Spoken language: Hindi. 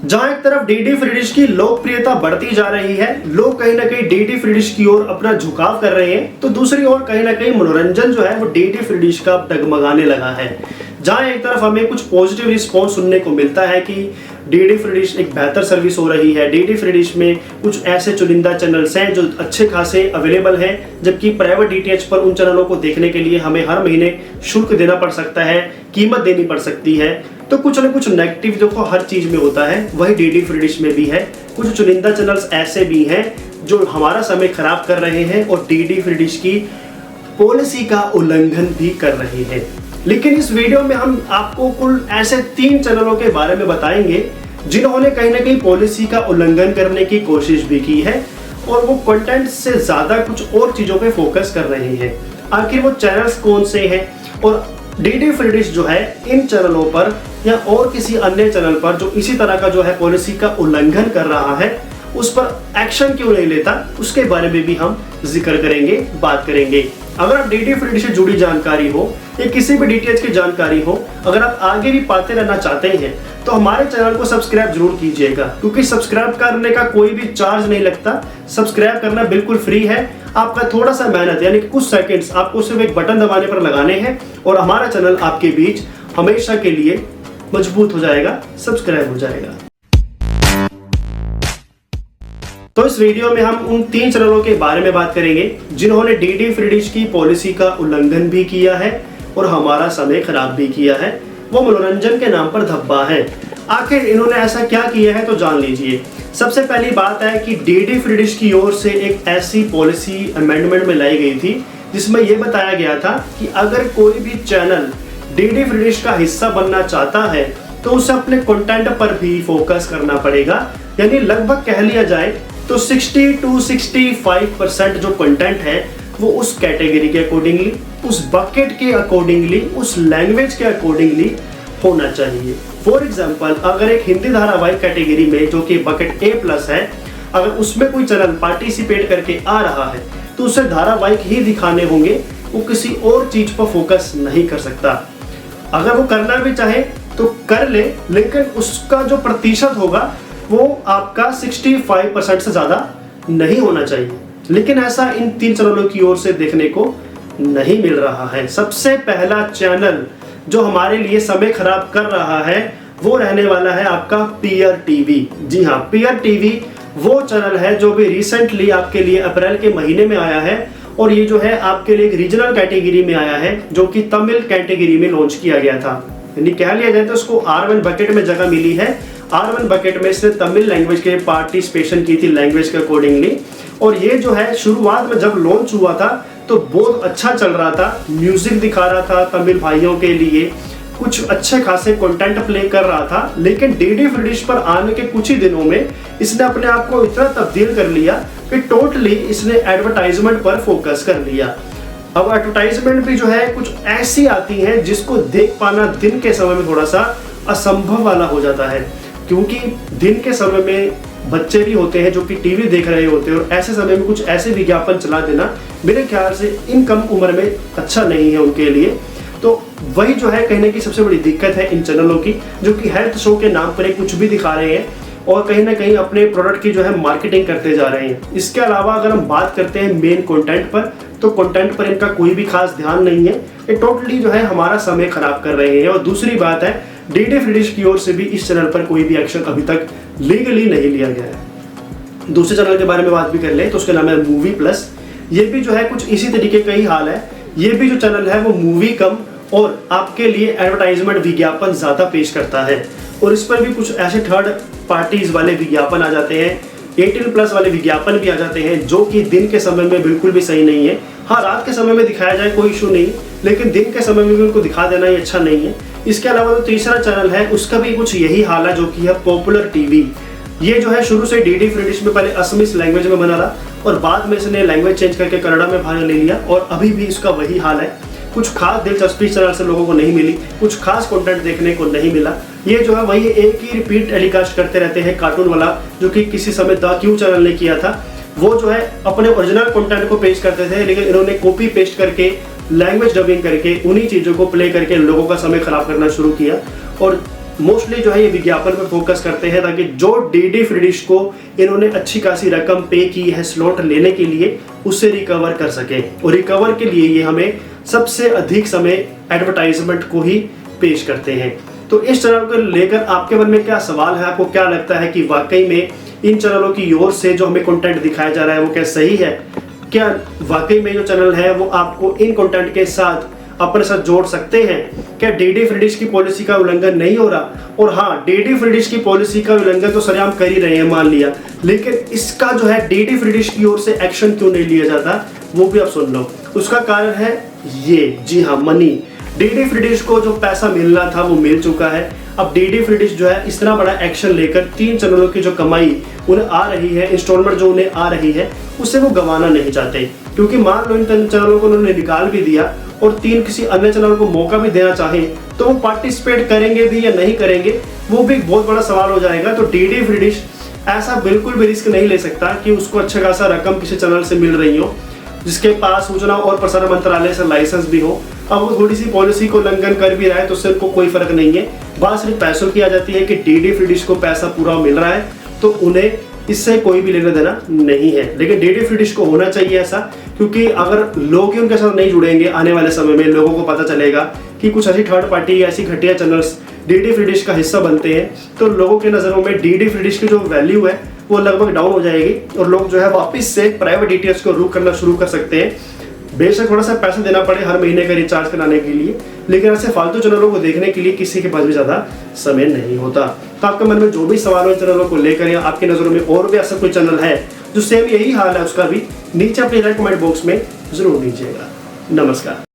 जहां एक तरफ डीडी फ्री डिश की लोकप्रियता बढ़ती जा रही है, लोग कहीं ना कहीं डीडी फ्री डिश की ओर अपना झुकाव कर रहे हैं, तो दूसरी ओर कहीं ना कहीं मनोरंजन जो है वो डीडी फ्री डिश का डगमगाने लगा है। जहां एक तरफ हमें कुछ पॉजिटिव रिस्पॉन्स सुनने को मिलता है कि डीडी फ्री डिश एक बेहतर सर्विस हो रही है, डीडी फ्री डिश में कुछ ऐसे चुनिंदा चैनल्स हैं जो अच्छे खासे अवेलेबल हैं, जबकि प्राइवेट डीटीएच पर उन चैनलों को देखने के लिए हमें हर महीने शुल्क देना पड़ सकता है, कीमत देनी पड़ सकती है। तो कुछ न कुछ नेगेटिव देखो हर चीज में होता है, वही डीडी फ्री डिश में भी है। कुछ चुनिंदा चैनल्स ऐसे भी हैं जो हमारा समय खराब कर रहे हैं और डीडी फ्री डिश की पॉलिसी का उल्लंघन भी कर रहे हैं। लेकिन इस वीडियो में हम आपको कुल ऐसे 3 चैनलों के बारे में बताएंगे जिन्होंने कहीं ना कहीं पॉलिसी का उल्लंघन करने की कोशिश भी की है और वो कंटेंट से ज्यादा कुछ और चीजों पे फोकस कर रहे हैं। आखिर वो चैनल्स कौन से हैं और डीडी फ्री डिश जो है इन चैनलों पर या और किसी अन्य चैनल पर जो इसी तरह का जो है पॉलिसी का उल्लंघन कर रहा है उस पर एक्शन क्यों नहीं लेता, उसके बारे में भी हम जिक्र करेंगे, बात करेंगे। अगर आप डीडी फ्री डिश से जुड़ी जानकारी हो या किसी भी डीटीएच की जानकारी हो, अगर आप आगे भी पाते रहना चाहते हैं तो हमारे चैनल को सब्सक्राइब जरूर कीजिएगा, क्योंकि सब्सक्राइब करने का कोई भी चार्ज नहीं लगता। सब्सक्राइब करना बिल्कुल फ्री है। आपका थोड़ा सा मेहनत यानी कि कुछ सेकंड्स आपको सिर्फ एक बटन दबाने पर लगाने हैं और हमारा चैनल आपके बीच हमेशा के लिए मजबूत हो जाएगा, सब्सक्राइब हो जाएगा। तो इस वीडियो में हम उन 3 चैनलों के बारे में बात करेंगे जिन्होंने डीडी फ्री डिश की पॉलिसी का उल्लंघन भी किया है और हमारा समय खराब भी किया है। वो मनोरंजन के नाम पर धब्बा है। आखिर इन्होंने ऐसा क्या किया है तो जान लीजिए। सबसे पहली बात है कि डीडी फ्री डिश की ओर से एक ऐसी पॉलिसी अमेंडमेंट में लाई गई थी जिसमें यह बताया गया था कि अगर कोई भी चैनल डीडी फ्री डिश का हिस्सा बनना चाहता है तो उसे अपने कंटेंट पर भी फोकस करना पड़ेगा। यानी लगभग कह लिया जाए तो 60 to 65% जो कंटेंट है वो उस कैटेगरी के अकॉर्डिंगली, उस बकेट के अकॉर्डिंगली, उस लैंग्वेज के अकॉर्डिंगली होना चाहिए। फॉर एग्जांपल, अगर एक हिंदी धारावाहिक कैटेगरी में जो कि बकेट A+ है, अगर उसमें कोई चैनल पार्टिसिपेट करके आ रहा है तो उसे धारावाहिक ही दिखाने होंगे, वो किसी और चीज पर फोकस नहीं कर सकता। अगर वो करना भी चाहे तो कर ले, लेकिन उसका जो प्रतिशत होगा वो आपका 65% से ज्यादा नहीं होना चाहिए। लेकिन ऐसा इन 3 चैनलों की ओर से देखने को नहीं मिल रहा है। सबसे पहला चैनल जो हमारे लिए समय खराब कर रहा है वो रहने वाला है आपका पीयर टीवी। जी हाँ, पीयर टीवी वो चैनल है जो भी रिसेंटली आपके लिए अप्रैल के महीने में आया है और ये जो है आपके लिए एक रीजनल कैटेगरी में आया है जो कि तमिल कैटेगरी में लॉन्च किया गया था। यानी कह लिया जाए तो उसको R1 बकेट में जगह मिली है। R1 बकेट में इसने तमिल लैंग्वेज के पार्टिसिपेशन की थी लैंग्वेज के अकॉर्डिंगली। और ये जो है शुरुआत में जब लॉन्च हुआ था तो बहुत अच्छा चल रहा था, म्यूजिक दिखा रहा था तमिल भाइयों के लिए, कुछ अच्छे खासे कंटेंट प्ले कर रहा था। लेकिन डीडी फ्री डिश पर आने के कुछ ही दिनों में इसने अपने आप को इतना तब्दील कर लिया कि टोटली इसने एडवर्टाइजमेंट पर फोकस कर लिया। अब एडवर्टाइजमेंट भी जो है कुछ ऐसी आती हैं जिसको देख पाना दिन के समय में थोड़ा सा असंभव वाला हो जाता है, क्योंकि दिन के समय में बच्चे भी होते हैं जो कि टीवी देख रहे होते हैं और ऐसे समय में कुछ ऐसे विज्ञापन चला देना मेरे ख्याल से इन कम उम्र में अच्छा नहीं है उनके लिए। तो वही जो है कहने की सबसे बड़ी दिक्कत है इन चैनलों की, जो कि हेल्थ शो के नाम पर कुछ भी दिखा रहे हैं और कहीं ना कहीं अपने प्रोडक्ट की जो है मार्केटिंग करते जा रहे हैं। इसके अलावा अगर हम बात करते हैं मेन कंटेंट पर, तो कंटेंट पर इनका कोई भी खास ध्यान नहीं है। ये टोटली जो है हमारा समय खराब कर रहे हैं। और दूसरी बात है, डीडी फ्री डिश की ओर से भी इस चैनल पर कोई भी एक्शन अभी तक लीगली नहीं लिया गया है। दूसरे चैनल के बारे में बात भी कर ले तो उसका नाम है मूवी प्लस। ये भी जो है कुछ इसी तरीके का ही हाल है। ये भी जो चैनल है वो मूवी कम और आपके लिए एडवर्टाइजमेंट विज्ञापन ज्यादा पेश करता है और इस पर भी कुछ ऐसे थर्ड पार्टीज वाले विज्ञापन आ जाते हैं, 18+ वाले विज्ञापन भी आ जाते हैं जो कि दिन के समय में बिल्कुल भी सही नहीं है। हाँ, रात के समय में दिखाया जाए कोई इशू नहीं, लेकिन दिन के समय में भी उनको दिखा देना ही अच्छा नहीं है। इसके अलावा जो तीसरा चैनल है उसका भी कुछ यही हाल है, जो कि है पॉपुलर टीवी। ये जो है शुरू से डीडी फ्री डिश में पहले असमीज लैंग्वेज में बना रहा और बाद में इसने लैंग्वेज चेंज करके कन्नड़ा में भाग ले लिया और अभी भी इसका वही हाल है। कुछ खास दिलचस्पी चैनल से लोगों को नहीं मिली, कुछ खास कंटेंट देखने को नहीं मिला। ये जो है वही एक ही रिपीट टेलीकास्ट करते रहते हैं कार्टून वाला, जो कि किसी समय द क्यू चैनल ने किया था। वो जो है अपने ओरिजिनल कंटेंट को पेश करते थे, लेकिन इन्होंने कॉपी पेस्ट करके लैंग्वेज डबिंग करके उन्हीं चीजों को प्ले करके लोगों का समय खराब करना शुरू किया। और मोस्टली जो है ये विज्ञापन पे फोकस करते हैं ताकि जो डीडी फ्री डिश को इन्होंने अच्छी खासी रकम पे की है स्लॉट लेने के लिए उससे रिकवर कर सके, और रिकवर के लिए ये हमें सबसे अधिक समय एडवर्टाइजमेंट को ही पेश करते हैं। तो इस चैनल को लेकर आपके मन में क्या सवाल है? आपको क्या लगता है कि वाकई में इन चैनलों की ओर से जो हमें कंटेंट दिखाया जा रहा है वो क्या सही है? क्या वाकई में जो चैनल है वो आपको इन कंटेंट के साथ अपने साथ जोड़ सकते हैं? क्या डीडी फ्री डिश की पॉलिसी का उल्लंघन नहीं हो रहा? और हाँ, डीडी फ्री डिश की पॉलिसी का उल्लंघन तो सरेआम कर ही रहे हैं मान लिया, लेकिन इसका जो है डीडी फ्री डिश की ओर से एक्शन क्यों नहीं लिया जाता वो भी आप सुन लो। उसका कारण है ये, जी हाँ, मनी। डीडी फ्री डिश को जो पैसा मिलना था वो मिल चुका है। अब डीडी फ्री डिश जो है इतना बड़ा एक्शन लेकर 3 चैनलों की जो कमाई उन्हें आ रही है, इंस्टॉलमेंट जो उन्हें आ रही है, उससे वो गंवाना नहीं चाहते। क्योंकि मान लो इन चैनलों को उन्होंने निकाल भी दिया और 3 किसी अन्य चैनल को मौका भी देना चाहे तो वो पार्टिसिपेट करेंगे भी या नहीं करेंगे, वो भी एक बहुत बड़ा सवाल हो जाएगा। तो डीडी फ्री डिश ऐसा बिल्कुल भी रिस्क नहीं ले सकता कि उसको अच्छा खासा रकम किसी चैनल से मिल रही हो जिसके पास सूचना और प्रसारण मंत्रालय से लाइसेंस भी हो। अब वो थोड़ी सी पॉलिसी को उल्लंघन कर भी रहा है तो उससे उनको कोई फर्क नहीं है। बात सिर्फ पैसों की आ जाती है कि डीडी फ्री डिश को पैसा पूरा मिल रहा है तो उन्हें इससे कोई भी लेना देना नहीं है। लेकिन डीडी फ्री डिश को होना चाहिए ऐसा, क्योंकि अगर लोग ही उनके साथ नहीं जुड़ेंगे आने वाले समय में लोगों को पता चलेगा कि कुछ ऐसी थर्ड पार्टी या ऐसी घटिया चैनल्स डीडी फ्री डिश का हिस्सा बनते हैं, तो लोगों के नज़रों में डीडी फ्री डिश की जो वैल्यू है वो लगभग डाउन हो जाएगी और लोग जो है वापस से प्राइवेट डीटीएच को रुख करना शुरू कर सकते हैं। बेशक थोड़ा सा पैसा देना पड़े हर महीने का रिचार्ज कराने के लिए, लेकिन ऐसे फालतू चैनलों को देखने के लिए किसी के पास भी ज़्यादा समय नहीं होता। तो आपके मन में जो भी सवाल हो चैनलों को लेकर या आपकी नज़रों में और भी ऐसा कोई चैनल है जो सेम यही हाल है, उसका भी नीचे अपने कमेंट बॉक्स में जरूर दीजिएगा। नमस्कार।